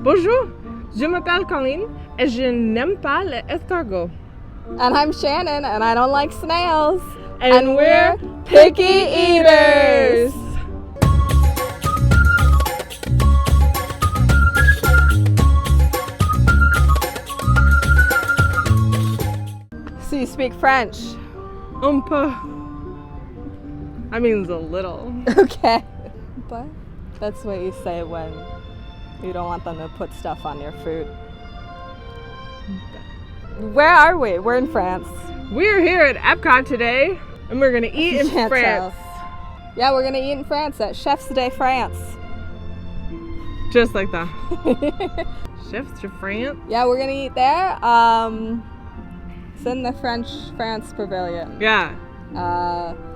Bonjour, je m'appelle Colleen et je n'aime pas l'escargot. And I'm Shannon and I don't like snails. And we're picky eaters! So you speak French? Un peu. That means a little. Okay. But that's what you say when you don't want them to put stuff on your food. Where are we? We're in France. We're here at Epcot today, and we're gonna eat in Can't France. tell. Yeah, we're gonna eat in France at Chefs de France. Just like that. Chefs de France? Yeah, we're gonna eat there. It's in the France Pavilion. Yeah.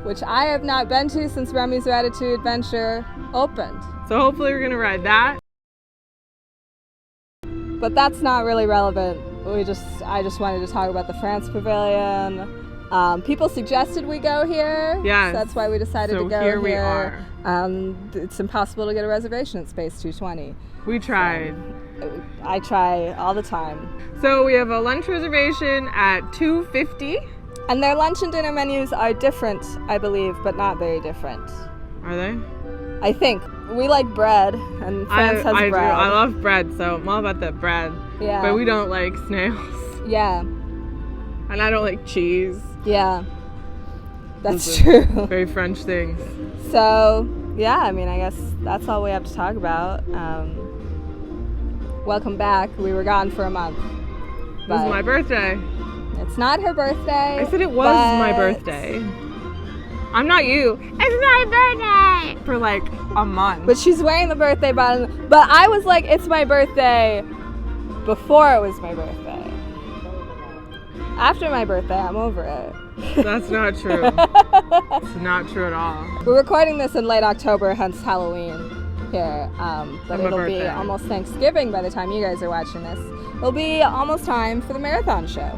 Which I have not been to since Remy's Ratatouille Adventure opened. So hopefully we're gonna ride that. But that's not really relevant. I just wanted to talk about the France Pavilion. People suggested we go here. Yes. So that's why we decided to go here. Here we are. It's impossible to get a reservation at Space 220. We tried. I try all the time. So we have a lunch reservation at 2:50. And their lunch and dinner menus are different, I believe, but not very different. Are they? I think. We like bread, and France has I bread. do. I love bread, so I'm all about that bread. Yeah. But we don't like snails. Yeah. And I don't like cheese. Yeah. That's Those are true. Very French things. So, yeah, I mean, I guess that's all we have to talk about. Welcome back. We were gone for a month. It was my birthday. It's not her birthday. I said it was my birthday. I'm not you. It's my birthday! For like a month. But she's wearing the birthday button. But I was like, it's my birthday before it was my birthday. After my birthday, I'm over it. That's not true. It's not true at all. We're recording this in late October, hence Halloween here. But my it'll birthday. be almost Thanksgiving by the time you guys are watching this. It'll be almost time for the marathon show.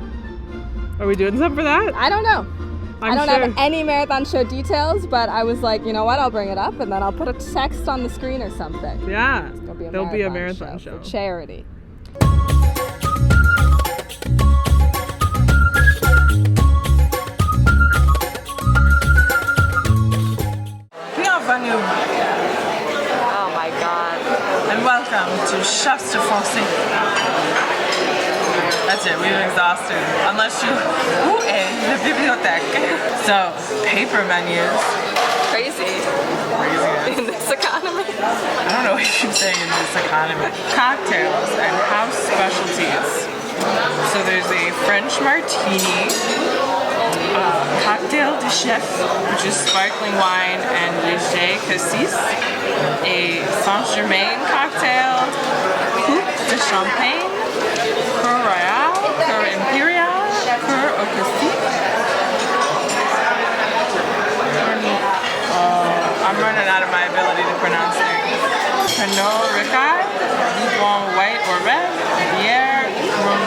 Are we doing something for that? I don't know. I don't sure. have any marathon show details, but I was like, you know what? I'll bring it up, and then I'll put a text on the screen or something. Yeah. There'll be a marathon show for charity. Bienvenue Oh my God. and welcome to Chefs de France. That's it, we've exhausted. Unless you... Où est la bibliothèque? So, paper menus. Crazy. In this economy. I don't know what you keep saying in this economy. Cocktails and house specialties. So there's a French martini, cocktail de chef, which is sparkling wine and léger cassis, a Saint-Germain cocktail, coupe de champagne, Cur Royal, Cur Imperial, Cur au cassis. I'm running out of my ability to pronounce things. Quinoa Kale, Bourbon white or red, Bière Rum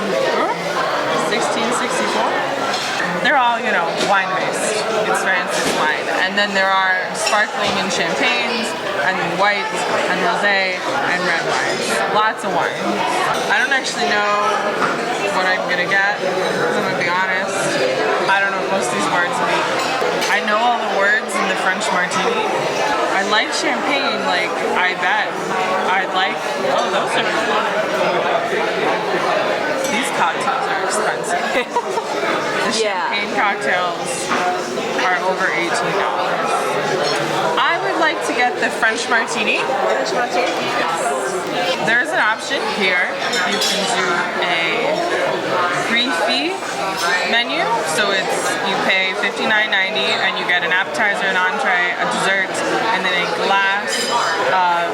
1664. They're all, wine-based. It's France's wine. And then there are sparkling and champagnes, and white, and rosé, and red wines. Lots of wine. I don't actually know what I'm gonna get, because I'm gonna be honest. I don't know what most of these words mean. I know all the words in the French martini. I like champagne, like, I bet. I'd like, oh, those are, these cocktails are expensive. The champagne cocktails are over $18. I would like to get the French martini. French martini? There's an option here. You can do a free fee menu. So you pay $59.90 and you get an appetizer, an entree, a dessert, and then a glass of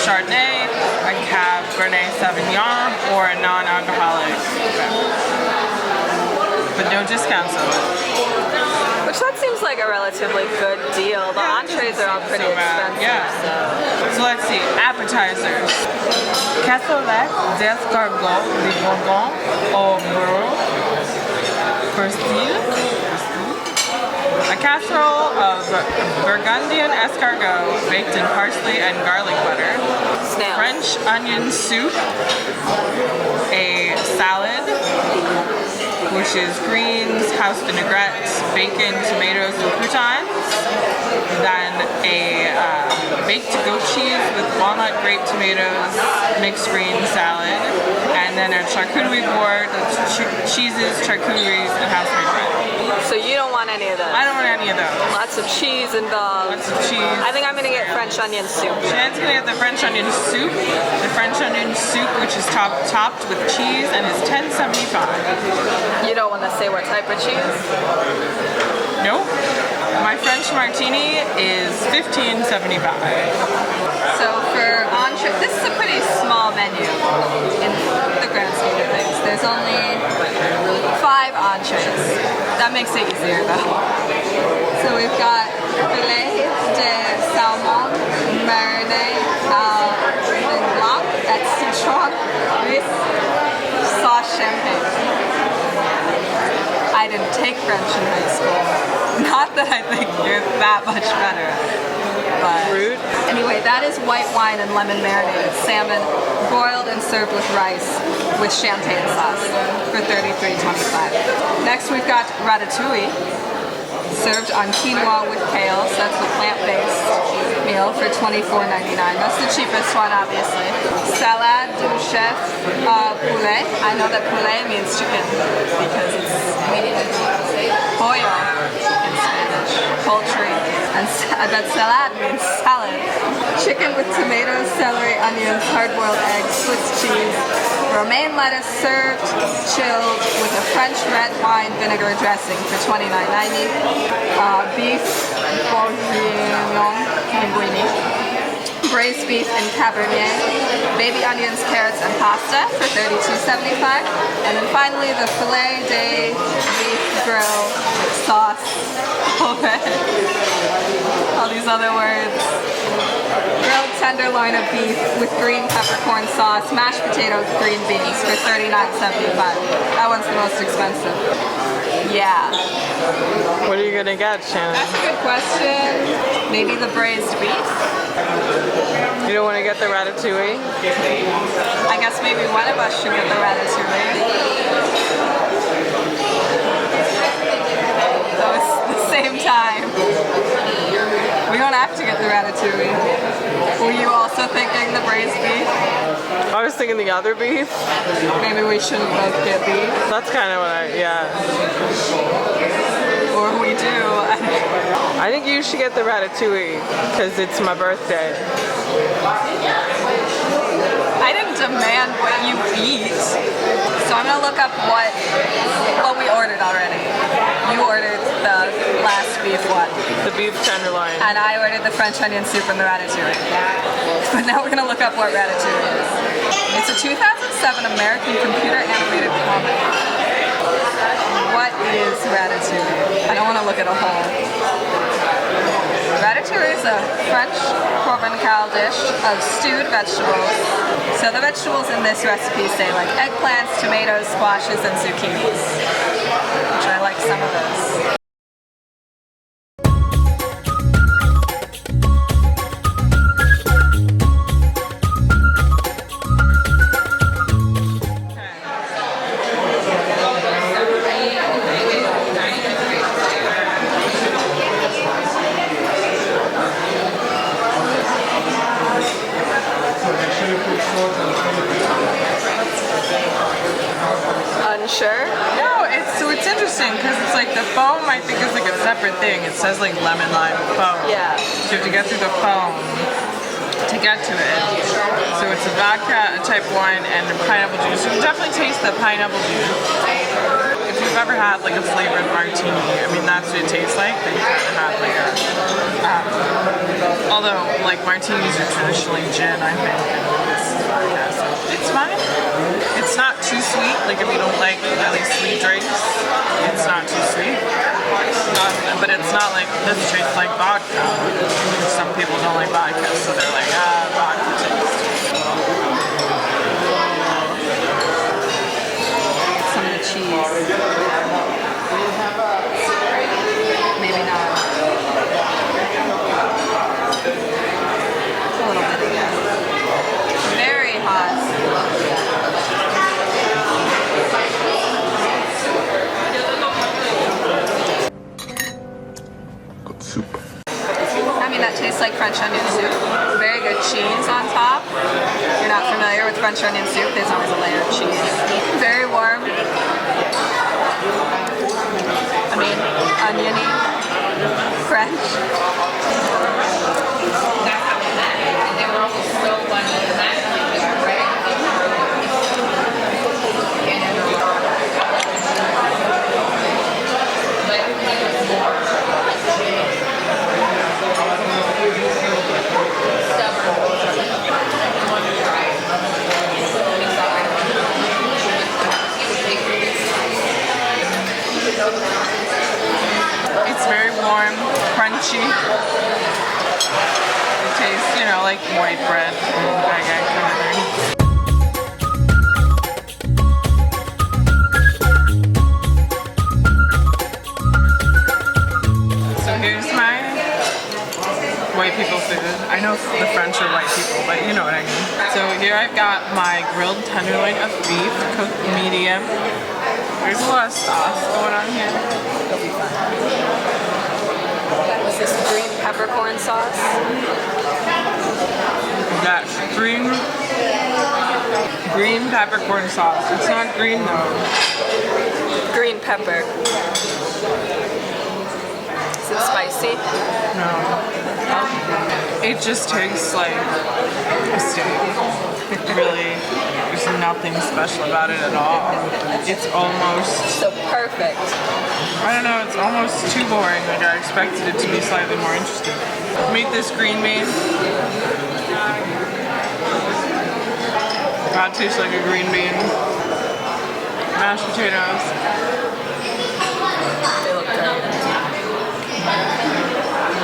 Chardonnay, a cab Cabernet Sauvignon, or a non-alcoholic beverage. But no discounts on it. Which that seems like a relatively good deal. The entrees are all pretty expensive. Yeah. So let's see. Appetizers. Cassolette d'escargot de Bourbon au beurre. Persille. A casserole of Burgundian escargot baked in parsley and garlic butter. snail. French onion soup, a salad, which is greens, house vinaigrettes, bacon, tomatoes, and croutons. Then a baked goat cheese with walnut, grape, tomatoes, mixed green salad. And then a charcuterie board that's cheeses, charcuteries, and house-made bread. So you don't want any of those? I don't want any of those. Lots of cheese involved. Lots of cheese. I think I'm gonna get French onion soup. Shannon's gonna get the French onion soup. The French onion soup, which is topped with cheese and is $10.75. You don't want to say what type of cheese? Nope. My French martini is $15.75. So for entree, this is a pretty small menu in the grand scheme of things. There's only 5 entrees. That makes it easier though. So we've got filet de salmon marinade in blanc at citron with sauce champagne. I didn't take French in high school. Not that I think you're that much better at it. But Rude. anyway, that is white wine and lemon marinated salmon, broiled and served with rice with champagne sauce for $33.25. Next we've got ratatouille, served on quinoa with kale, so that's a plant-based meal for $24.99. That's the cheapest one, obviously. Salade du chef poulet. I know that poulet means chicken because it's pollo in Spanish, poultry, and that salad means salad. Chicken with tomatoes, celery, onions, hard-boiled eggs, Swiss cheese, romaine lettuce served chilled with a French red wine vinegar dressing for $29.90. Beef bourguignon, linguine, braised beef and cabernet, baby onions, carrots, and pasta for $32.75. And then finally the filet de beef grill sauce. All these other words. Grilled tenderloin of beef with green peppercorn sauce, mashed potatoes, green beans for $39.75. That one's the most expensive. Yeah. What are you gonna get, Shannon? That's a good question. Maybe the braised beef? You don't want to get the ratatouille? I guess maybe one of us should get the ratatouille. So it's the same time. We don't have to get the ratatouille. Were you also thinking the braised beef? I was thinking the other beef. Maybe we shouldn't both get beef. That's kind of what yeah. Or we do. I think you should get the ratatouille because it's my birthday. I didn't demand what you eat. So I'm gonna look up what we ordered already. You ordered the last beef one. The beef tenderloin. And I ordered the French onion soup and the ratatouille. But now we're gonna look up what ratatouille is. It's a 2007 American computer animated comedy. What is ratatouille? I don't want to look at a whole. Ratatouille is a French Provençal dish of stewed vegetables. So the vegetables in this recipe say like eggplants, tomatoes, squashes, and zucchinis. Which I like some of those. Unsure? No, it's interesting because it's like the foam I think is like a separate thing. It says like lemon lime foam. Yeah. So you have to get through the foam to get to it. So it's a vodka, a type wine, and a pineapple juice. You can definitely taste the pineapple juice. If you've ever had like a flavored martini, I mean that's what it tastes like. Then you kind of have like a. Although like martinis are traditionally gin, I think. So it's fine. It's not too sweet. Like if you don't like really sweet drinks, it's not too sweet. But it's not like this tastes like vodka. Some people don't like vodka, so they're like vodka taste. Some of the cheese. Maybe not. A little bit again. like French onion soup. Very good cheese on top. If you're not familiar with French onion soup, there's always a layer of cheese. Very warm. I mean, oniony, French. It's very warm, crunchy. It tastes, you know, like white bread and baguette kind of thing. So here's my white people food. I know the French are white people, but you know what I mean. So here I've got my grilled tenderloin of beef, cooked medium. There's a lot of sauce going on here. It'll be fun. What's this green peppercorn sauce? That's green peppercorn sauce. It's not green though. Green pepper. Is it spicy? No. It just tastes like a steak. Really, there's nothing special about it at all. It's almost... So perfect. I don't know, it's almost too boring. Like I expected it to be slightly more interesting. Meet this green bean. That tastes like a green bean. Mashed potatoes. They look great.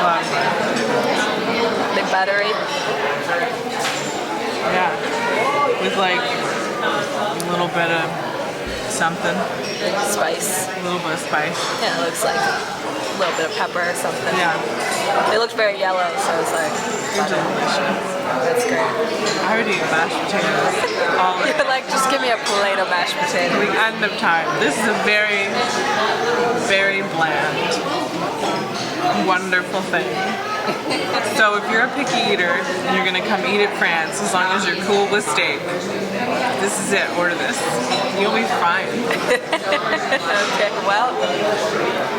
Love it. They buttery. Yeah. With like a little bit of something. Spice. A little bit of spice. Yeah, it looks like a little bit of pepper or something. Yeah. They looked very yellow, so I was like, They're delicious. that's great. I would eat mashed potatoes all day. You're like, just give me a plate of mashed The potatoes. end of time. This is a very, very bland, wonderful thing. So if you're a picky eater and you're gonna come eat at France, as long as you're cool with steak, this is it. Order this. You'll be fine. Okay, well.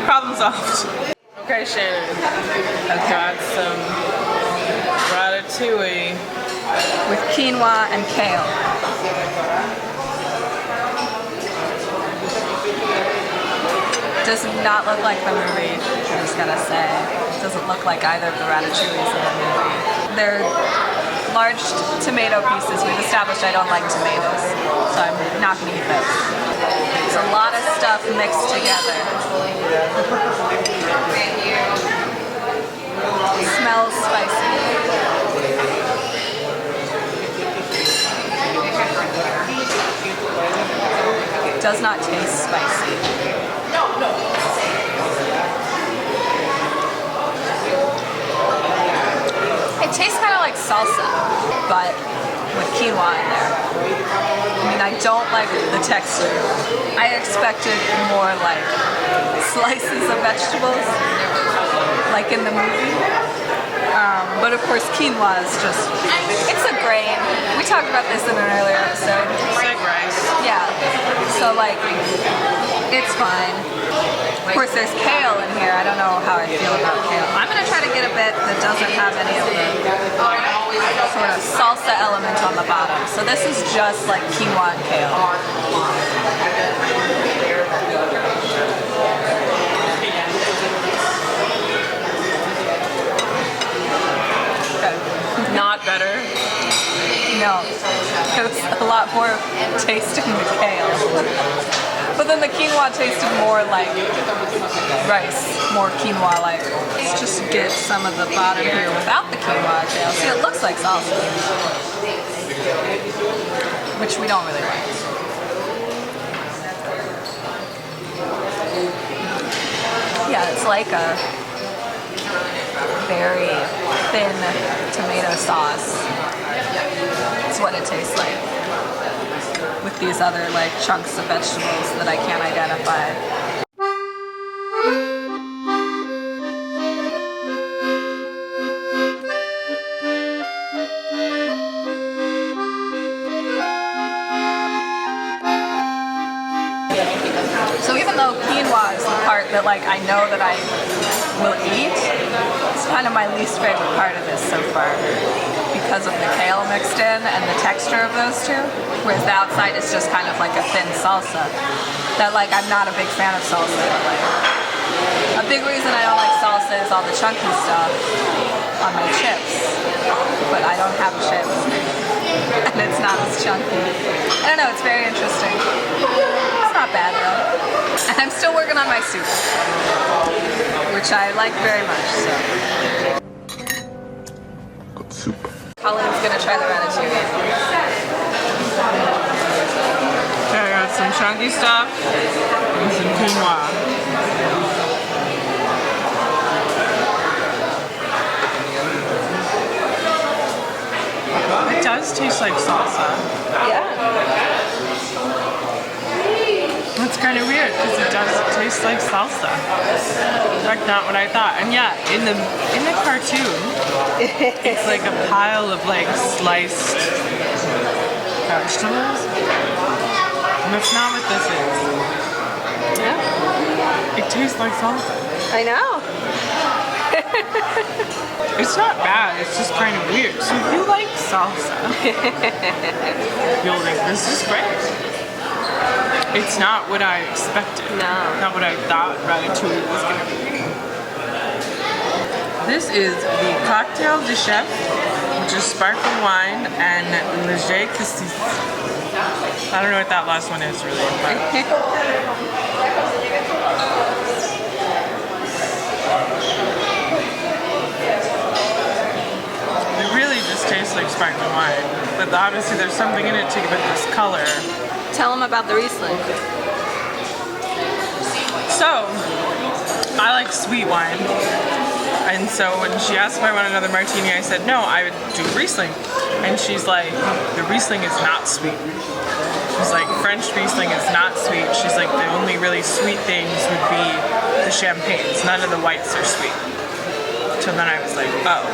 Problem solved. Okay, Shannon. I've got some ratatouille. With quinoa and kale. Does not look like the movie, I'm just gonna say. Doesn't look like either of the ratatouilles in the movie. They're large tomato pieces. We've established I don't like tomatoes, so I'm not gonna eat those. There's a lot of stuff mixed together. It smells spicy. It does not taste spicy. It tastes kind of like salsa, but with quinoa in there. I mean, I don't like the texture. I expected more like slices of vegetables, like in the movie. But of course, quinoa is just, it's a grain. We talked about this in an earlier episode. It's like rice. Yeah, so like, it's fine. Of course, there's kale in here. I don't know how I feel about kale. I'm gonna try to get a bit that doesn't have any of the sort of salsa element on the bottom. So this is just like quinoa and kale. Okay. Not better. No, it was a lot more tasting the kale. But then the quinoa tasted more like rice, more quinoa-like. Let's just get some of the bottom here without the quinoa kale. See, it looks like salsa, which we don't really like. Yeah, it's like a very thin tomato sauce. That's what it tastes like. With these other like chunks of vegetables that I can't identify. So even though quinoa is the part that like I know that I will eat, it's kind of my least favorite part of this so far because of the kale mixed in and the texture of those two. Whereas the outside is just kind of like a thin salsa. That like I'm not a big fan of salsa. But, like, a big reason I don't like salsa is all the chunky stuff on my chips. But I don't have chips. And it's not as chunky. I don't know, it's very interesting. It's not bad though. And I'm still working on my soup, which I like very much, so. Good soup. Colleen's gonna try the ratatouille. Okay, I got some chunky stuff and some quinoa. It does taste like salsa. Yeah. That's kind of weird because it does taste like salsa. Like not what I thought. And yeah, in the cartoon, it's like a pile of like sliced vegetables. And that's not what this is. Yeah. It tastes like salsa. I know. It's not bad, it's just kind of weird. So if you like salsa, you'll think this is great. It's not what I expected. No. Not what I thought Ratatouille was going to be. This is the cocktail de chef, which is sparkling wine and léger cassis. I don't know what that last one is really, but it really just tastes like sparkling wine. But obviously there's something in it to give it this color. Tell them about the Riesling. So, I like sweet wine. And so when she asked if I want another martini, I said no, I would do Riesling. And she's like, the Riesling is not sweet. She's like, French Riesling is not sweet. She's like, the only really sweet things would be the champagnes. None of the whites are sweet. So then I was like, oh.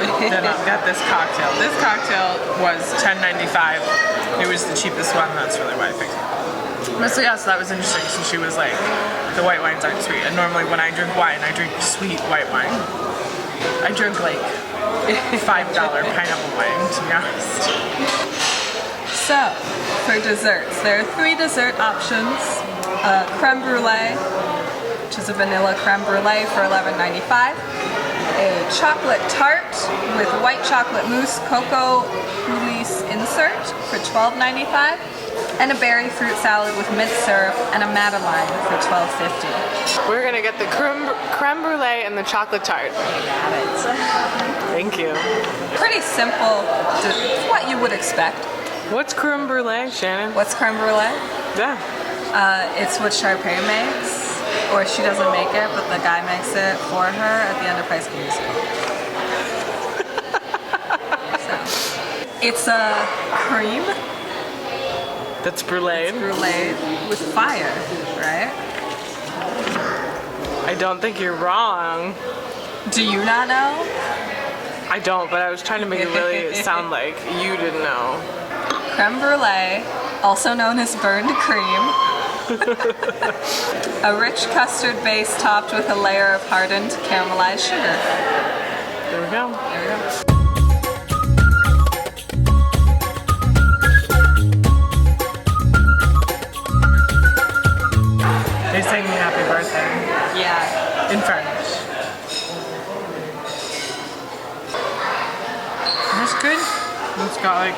Then I've got this cocktail. This cocktail was $10.95. It was the cheapest one. That's really why I picked it. But so yeah, so that was interesting. So she was like, the white wines aren't sweet. And normally when I drink wine, I drink sweet white wine. I drink like $5 pineapple wine, to be honest. So, for desserts, there are 3 dessert options. Creme brulee, which is a vanilla creme brulee for $11.95. A chocolate tart with white chocolate mousse cocoa coulis insert for $12.95. And a berry fruit salad with mint syrup and a madeleine for $12.50. We're gonna get the creme brulee and the chocolate tart. Got it. Thank you. Pretty simple, what you would expect. What's creme brulee, Shannon? What's creme brulee? Yeah. It's what Sharpay makes. Or she doesn't make it, but the guy makes it for her at the end of High School Musical. So, it's a cream. That's brulee. It's brulee with fire, right? I don't think you're wrong. Do you not know? I don't, but I was trying to make it really sound like you didn't know. Creme brulee, also known as burned cream. A rich custard base topped with a layer of hardened caramelized sugar. There we go. There we go. They sang me happy birthday. Yeah. In French. That's good. It's got like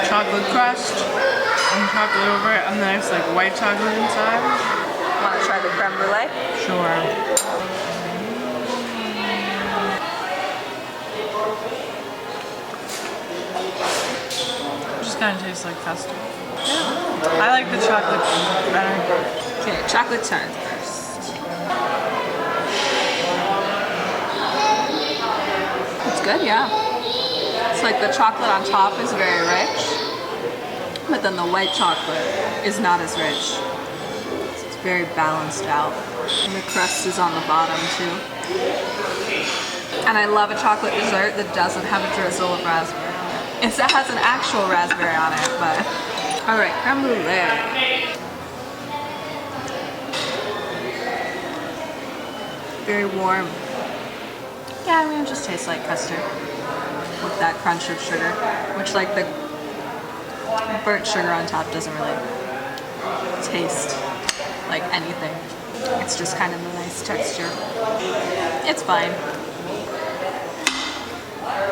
chocolate crust and chocolate over it, and then it's like white chocolate inside. Want to try the creme brulee? Sure. Just kind of tastes like custard. Yeah. I like the chocolate better. Okay, chocolate tart first. It's good, yeah. It's like the chocolate on top is very rich, but then the white chocolate is not as rich. So it's very balanced out. And the crust is on the bottom too. And I love a chocolate dessert that doesn't have a drizzle of raspberry on it. It has an actual raspberry on it, but... Alright, creme brulee. Very warm. Yeah, I mean, it just tastes like custard with that crunch of sugar, which like the burnt sugar on top doesn't really taste like anything. It's just kind of a nice texture. It's fine.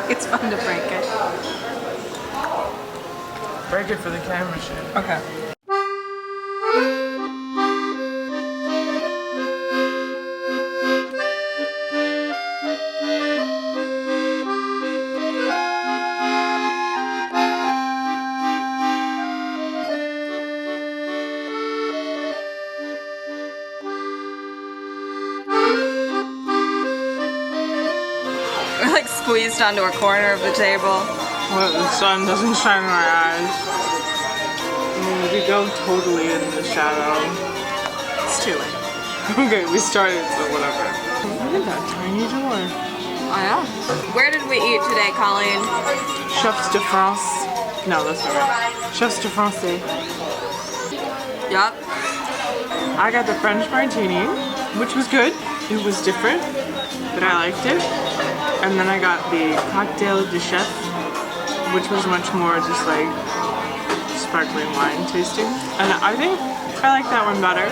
It's fun to break it. Break it for the camera shit. Okay. We're like squeezed onto a corner of the table. Well, the sun doesn't shine in my eyes. We go totally in the shadow. It's too late. Okay, we started, so whatever. Look at that tiny door. Oh yeah. Where did we eat today, Colleen? Chefs de France. No, that's not right. Chefs de Francais. Yup. I got the French martini, which was good. It was different, but I liked it. And then I got the cocktail de chef, which was much more just like sparkling wine tasting. And I think I like that one better.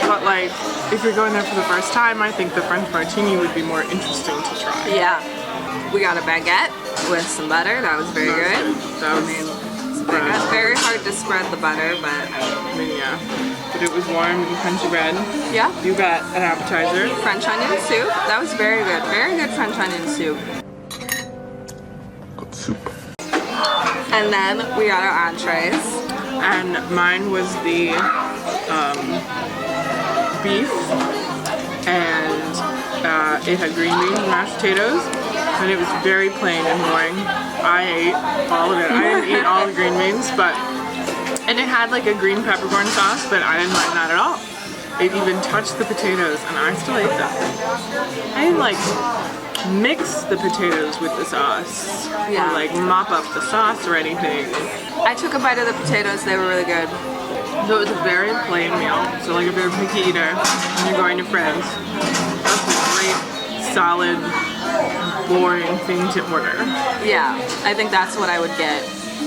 But like, if you're going there for the first time, I think the French martini would be more interesting to try. Yeah. We got a baguette with some butter. That was very good. That was Baguette. Very hard to spread the butter, but I mean, yeah. But it was warm and crunchy bread. yeah. You got an appetizer. French onion soup. That was very good. Very good French onion soup. Good soup. And then we got our entrees. And mine was the beef, and it had green beans and mashed potatoes, and it was very plain and boring. I ate all of it. I didn't eat all the green beans, and it had like a green peppercorn sauce, but I didn't mind that at all. It even touched the potatoes, and I still ate them. I didn't like mix the potatoes with the sauce, Yeah. or like mop up the sauce or anything. I took a bite of the potatoes. They were really good. So it was a very plain meal. So like if you're a picky eater and you're going to France, that's a great, solid, boring thing to order. Yeah. I think that's what I would get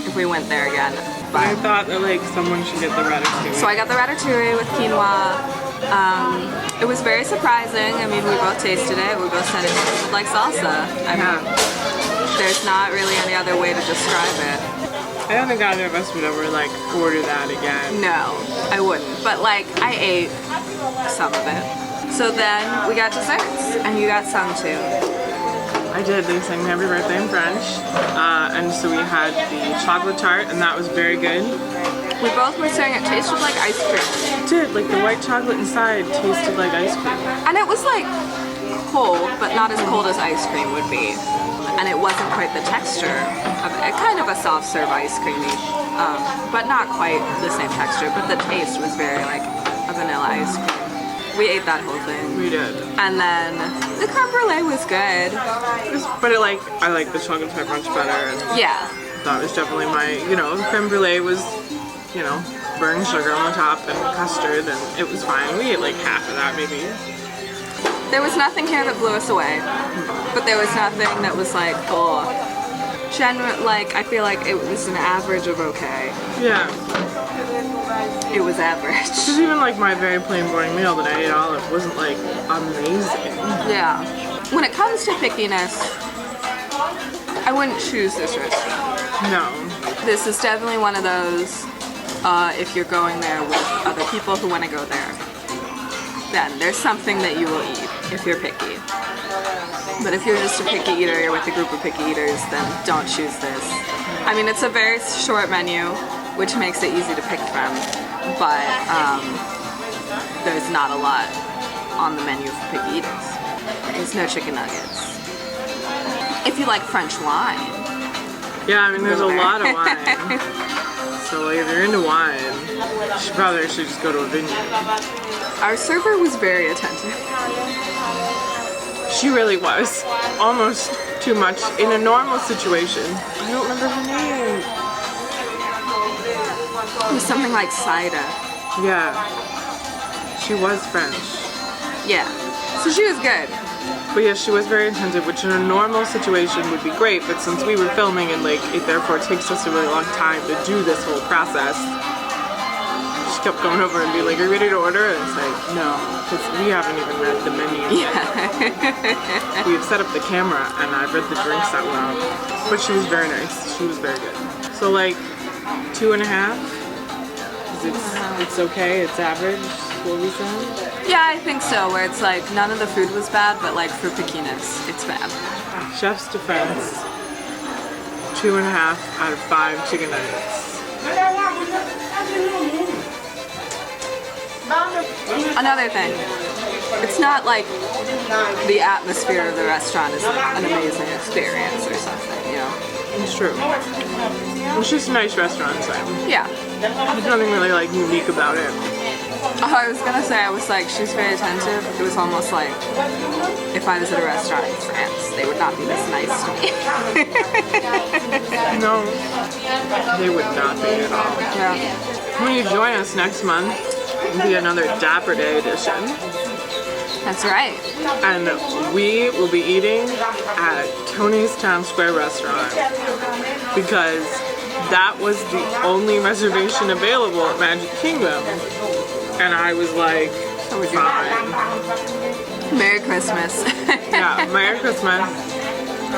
if we went there again. I thought that like someone should get the ratatouille. So I got the ratatouille with quinoa. It was very surprising. I mean, we both tasted it. We both said it tasted like salsa. I mean, there's not really any other way to describe it. I don't think either of us would ever like order that again. No, I wouldn't. But like, I ate some of it. So then we got desserts, and you got some too. I did. They sang Happy Birthday in French. And so we had the chocolate tart, and that was very good. We both were saying it tasted like ice cream. It did. Like the white chocolate inside tasted like ice cream. And it was like cold, but not as cold as ice cream would be. And it wasn't quite the texture of it. Kind of a soft serve ice creamy, but not quite the same texture. But the taste was very like a vanilla ice cream. We ate that whole thing. We did. And then the creme brulee was good. But I like the chocolate tart much better. And Yeah. that was definitely my, creme brulee was, burned sugar on the top and custard, and it was fine. We ate like half of that maybe. There was nothing here that blew us away, but there was nothing that was like, oh. Like, I feel like it was an average of okay. Yeah. It was average. Because even like my very plain boring meal that I ate all of wasn't like amazing. Yeah. When it comes to pickiness, I wouldn't choose this restaurant. No. This is definitely one of those, if you're going there with other people who want to go there, then there's something that you will eat if you're picky. But if you're just a picky eater, you're with a group of picky eaters, then don't choose this. I mean, it's a very short menu, which makes it easy to pick from, but there's not a lot on the menu for picky eaters. There's no chicken nuggets. If you like French wine. Yeah, I mean, there's a lot of wine. So like, if you're into wine, you probably should just go to a vineyard. Our server was very attentive. She really was. Almost too much. In a normal situation. I don't remember her name. It was something like cider. Yeah. She was French. Yeah. So she was good. But yeah, she was very attentive, which in a normal situation would be great, but since we were filming and like it therefore takes us a really long time to do this whole process, she kept going over and be like, "Are you ready to order?" And it's like, no, because we haven't even read the menu yet. Yeah. We've set up the camera and I've read the drinks out loud. But she was very nice. She was very good. So like 2.5. It's okay, it's average, what we said? Yeah, I think so, where it's like none of the food was bad, but like for pickiness, it's bad. Chef's defense, 2.5 out of 5 chicken nuggets. Another thing, it's not like the atmosphere of the restaurant is an amazing experience or something, you know? It's true. It's just a nice restaurant inside. Yeah. There's nothing really like unique about it. Oh, I was gonna say, I was like, she's very attentive. It was almost like if I was at a restaurant in France, they would not be this nice to me. No, they would not be at all. Yeah. When you join us next month, it'll be another Dapper Day edition. That's right. And we will be eating at Tony's Town Square restaurant because that was the only reservation available at Magic Kingdom. And I was like, fine. Merry Christmas. Yeah, Merry Christmas.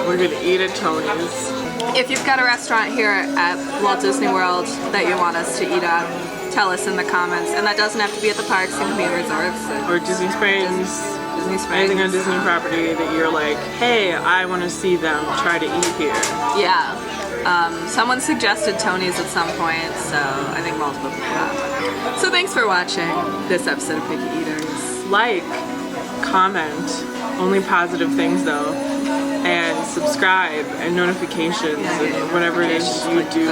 We're gonna eat at Tony's. If you've got a restaurant here at Walt Disney World that you want us to eat at, tell us in the comments. And that doesn't have to be at the parks, it can be in resorts. Or Disney Springs. Disney Springs. Anything on Disney property that you're like, hey, I want to see them try to eat here. Yeah. Someone suggested Tony's at some point, so I think multiple people have. So thanks for watching this episode of Picky Eaters. Like, comment, only positive things though, and subscribe and notifications and whatever it is you do.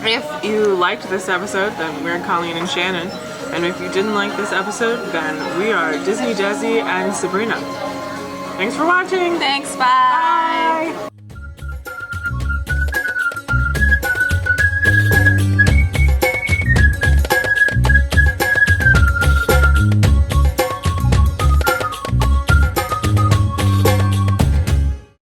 If you liked this episode, then we're Colleen and Shannon. And if you didn't like this episode, then we are Disney Desi and Sabrina. Thanks for watching! Thanks, bye!